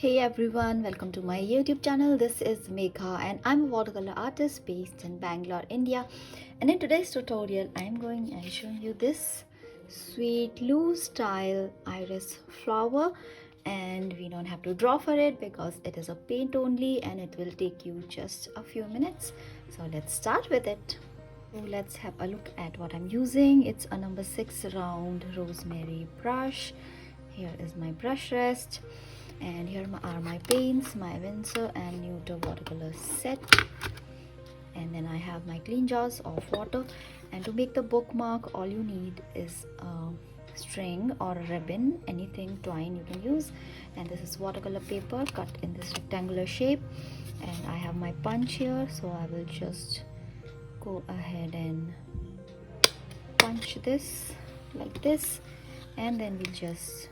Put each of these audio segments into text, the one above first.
Hey everyone, welcome to my YouTube channel. This is Megha and I'm a watercolor artist based in Bangalore, India. And in today's tutorial, I'm showing you this sweet loose style iris flower, and we don't have to draw for it because it is a paint only and it will take you just a few minutes. So let's start with it. So let's have a look at what I'm using. It's a number 6 round rosemary brush. Here is my brush rest, and here are my paints, my Winsor and Neuter watercolor set, and then I have my clean jars of water. And to make the bookmark, all you need is a string or a ribbon, anything, twine you can use. And this is watercolor paper cut in this rectangular shape, and I have my punch here, so I will just go ahead and punch this like this, and then we'll just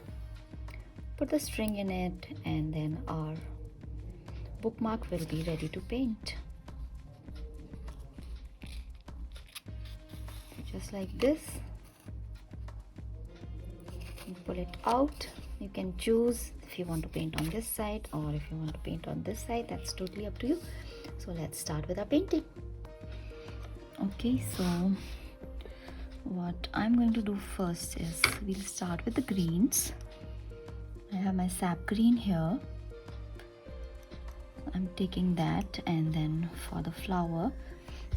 put the string in it, and then our bookmark will be ready to paint. Just like this, you pull it out. You can choose if you want to paint on this side or if you want to paint on this side. That's totally up to you. So let's start with our painting. Okay, so what I'm going to do first is we'll start with the greens. I have my sap green here. I'm taking that, and then for the flower,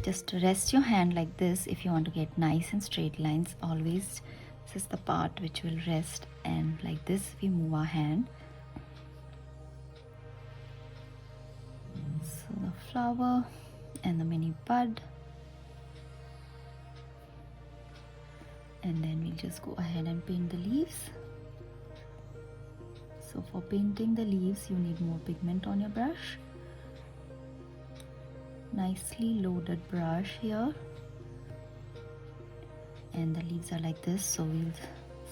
just rest your hand like this if you want to get nice and straight lines. Always, this is the part which will rest, and like this we move our hand. So the flower and the mini bud, and then we'll just go ahead and paint the leaves. So for painting the leaves, you need more pigment on your brush. Nicely loaded brush here, and the leaves are like this, so we'll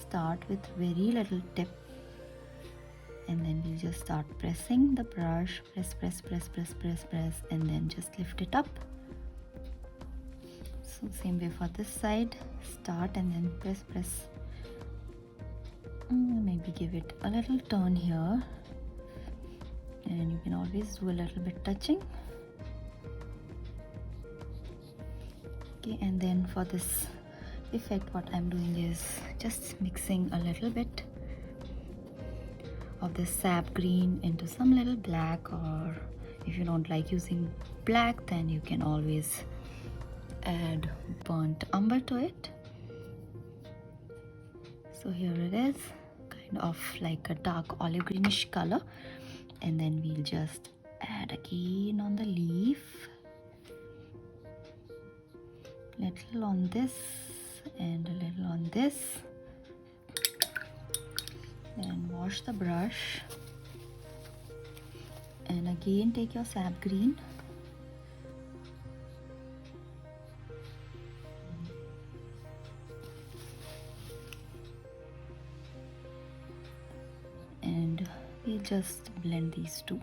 start with very little tip, and then we'll just start pressing the brush, press, and then just lift it up. So same way for this side, start and then press. Maybe give it a little turn here, and you can always do a little bit touching. Okay, and then for this effect, what I'm doing is just mixing a little bit of this sap green into some little black, or if you don't like using black, then you can always add burnt umber to it. So here it is, kind of like a dark olive greenish color, and then we'll just add again on the leaf, little on this and a little on this. Then wash the brush, and again take your sap green, and we'll just blend these two.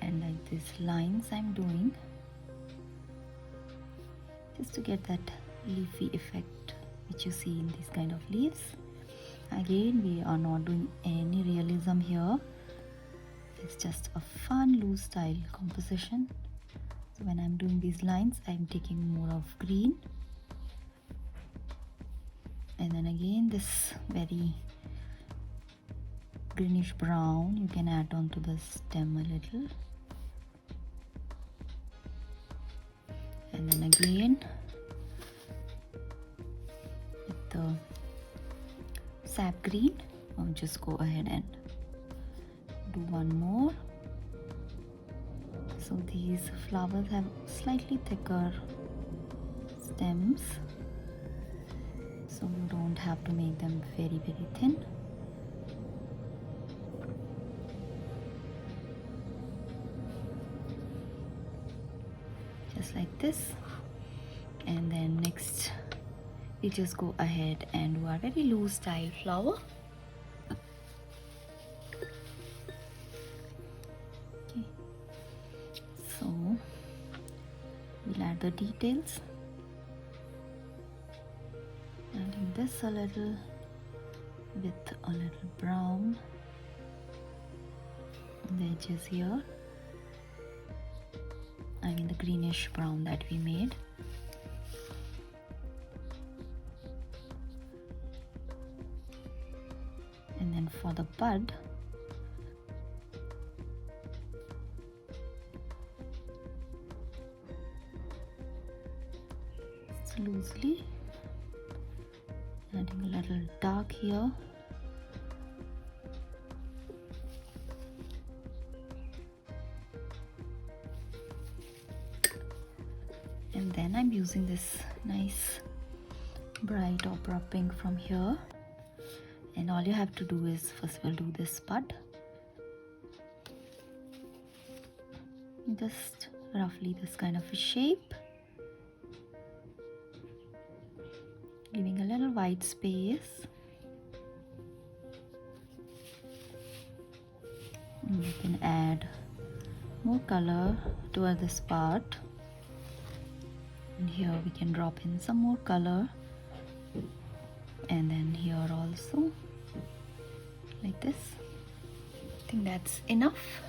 And like these lines I'm doing, just to get that leafy effect which you see in these kind of leaves. Again, we are not doing any realism here. It's just a fun loose style composition. So when I'm doing these lines, I'm taking more of green, and then again this very greenish brown you can add on to the stem a little, and then again with the sap green I'll just go ahead and do one more. So these flowers have slightly thicker stems, so you don't have to make them very thin. Just like this. And then next we just go ahead and do our very loose style flower. Okay, so we'll add the details, adding this a little with a little brown on the edges here. I mean the greenish brown that we made. And then for the bud, it's loosely adding a little dark here. And then I'm using this nice bright opera pink from here. And all you have to do is first we'll do this bud. Just roughly this kind of a shape. Giving a little white space. And you can add more color toward this part. And here we can drop in some more color. And then here also, like this. I think that's enough.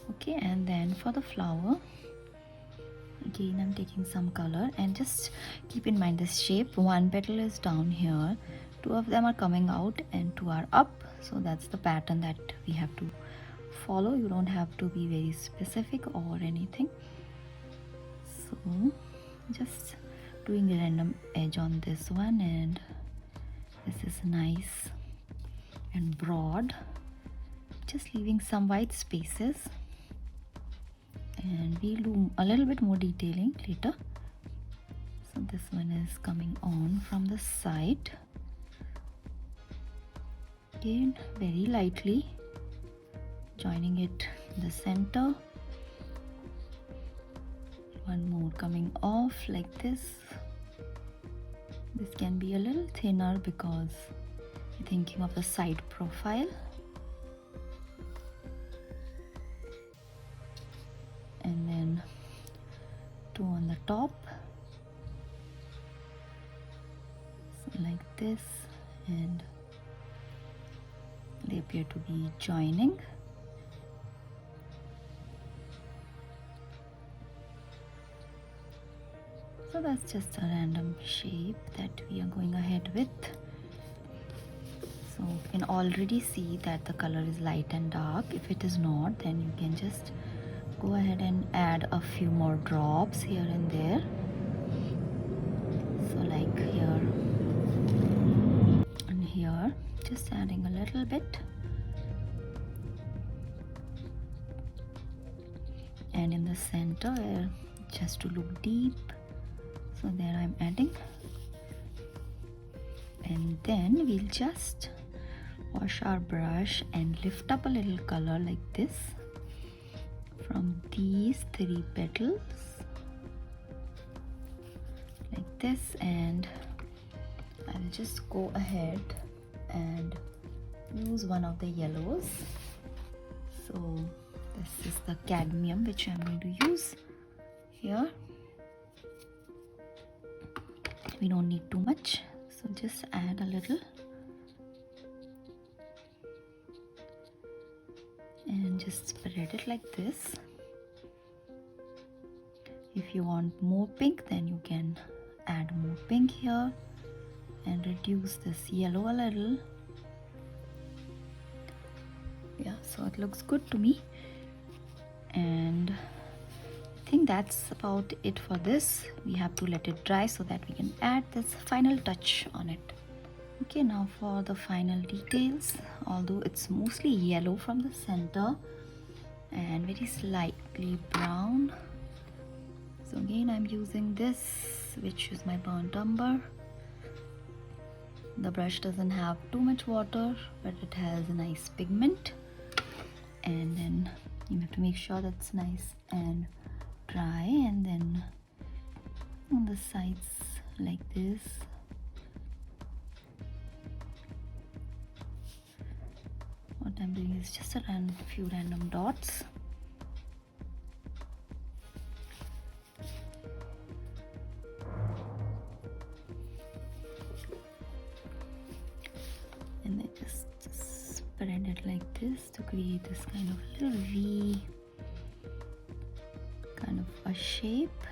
Okay, and then for the flower, again I'm taking some color, and just keep in mind this shape. One petal is down here, two of them are coming out and two are up. So that's the pattern that we have to follow. You don't have to be very specific or anything. So just doing a random edge on this one, and this is nice and broad, just leaving some white spaces, and we'll do a little bit more detailing later. So this one is coming on from the side, again very lightly joining it in the center. One more coming off like this. This can be a little thinner because I'm thinking of the side profile. And then two on the top. So like this, and they appear to be joining. So that's just a random shape that we are going ahead with. So you can already see that the color is light and dark. If it is not, then you can just go ahead and add a few more drops here and there. So like here and here, just adding a little bit. And in the center, just to look deep, so there I'm adding. And then we'll just wash our brush and lift up a little color like this from these three petals, like this. And I'll just go ahead and use one of the yellows. So this is the cadmium which I'm going to use here. We don't need too much, so just add a little and just spread it like this. If you want more pink, then you can add more pink here and reduce this yellow a little. Yeah, so it looks good to me, and I think that's about it for this. We have to let it dry so that we can add this final touch on it. Okay, now for the final details. Although it's mostly yellow from the center and very slightly brown, so again I'm using this, which is my burnt umber. The brush doesn't have too much water, but it has a nice pigment, and then you have to make sure that's nice and dry. And then on the sides like this, what I'm doing is just a few random dots. And bend it like this to create this kind of little V kind of a shape,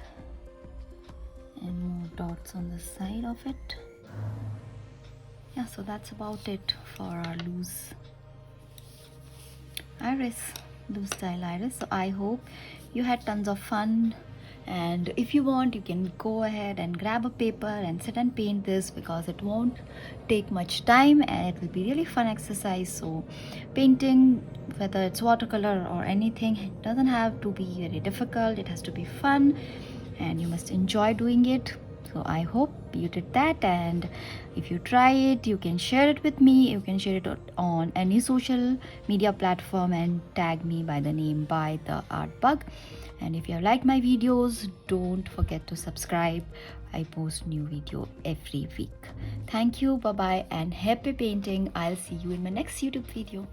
and more dots on the side of it. Yeah, so that's about it for our loose style iris. So I hope you had tons of fun, and if you want, you can go ahead and grab a paper and sit and paint this, because it won't take much time and it will be really fun exercise. So painting, whether it's watercolor or anything, it doesn't have to be very difficult. It has to be fun and you must enjoy doing it. So I hope you did that, and if you try it, you can share it with me. You can share it on any social media platform and tag me by the name By the Art Bug. And if you like my videos, don't forget to subscribe. I post new video every week. Thank you, bye bye, and happy painting. I'll see you in my next YouTube video.